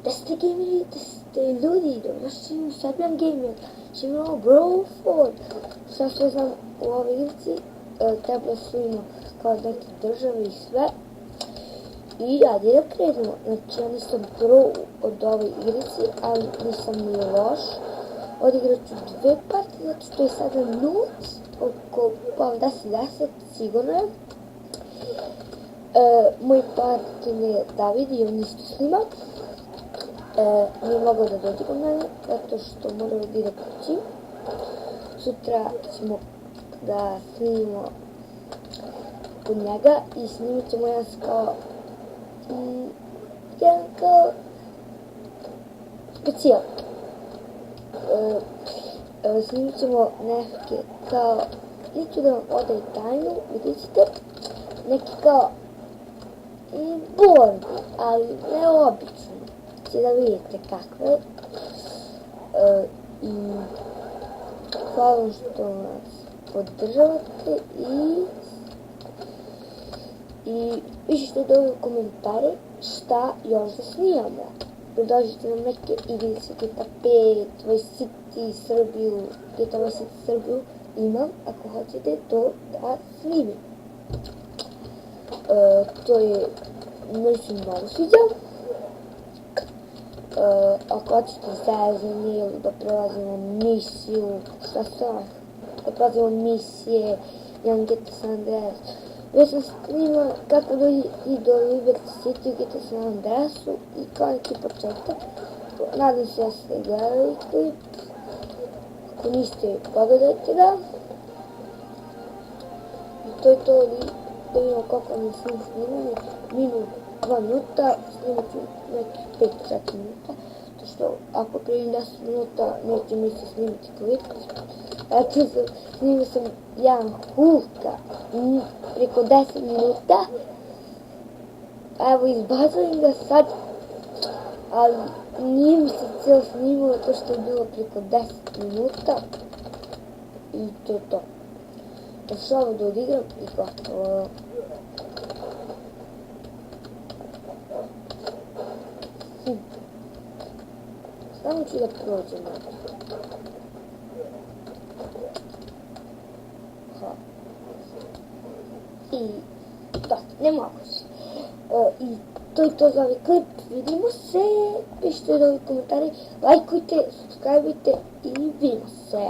Da ste gameri, da ste ljudi, dobrodošli u Serbian Gamer, što imamo Brawl Ford. Šta sve znam u ovoj igrici, trebalo su ima kao neke države i sve. I ajde da krenemo, znači ja nisam pro od ovoj igrici, ali nisam ni loš. Odigrat ću 2 partije, zato što je sada noć, oko pola 10 sigurno je. Moj partner je David i on isto snima. Nije mogao da dođe kod mene, zato što moramo da ide kući. Sutra ćemo da snimimo kod njega i snimit ćemo jedan kao specijal. Snimit ćemo neke kao, neću da vam odajem tajnu, vidjet ćete, neki kao borbi, ali ne obično. Će da vidite kakve. I hvala što nas podržavate i pišite dolje u komentare šta još da snijamo. Predložite nam neke igrice GTA 5, Vice City Srbiju, GTA Vice City Srbiju imam, ako hoćete to da snimim. To je, meni se mnogo sviđa. Ako hoćete zezanje ili da prelazimo misiju, da prelazimo misije, jedan GTA San Andreas. Već sam snimao kako dođi i do Liberty City u GTA San Andreasu i kao neki početak. Nadam se da ste gledali klip. Ako niste, pogledajte ga. I to je to, da vidimo koliko nam snimali. Minut, 2 minuta, snimat ću nekih 5-6 minuta. To što ako prije 10 minuta neće mi se snimati klip. Eto, snimao sam jedan Hulka preko 10 minuta. Evo, izbacujem ga sad, ali nije mi se cijelo snimalo to što je bilo preko 10 minuta. I to je to. Još ovo da odigram i gotovo. Samo ću da prođem. I dosta, ne mogu se. I to je to za ovaj klip. Vidimo se. Pišite dolje u komentari. Lajkujte, subscribeujte i vidimo se.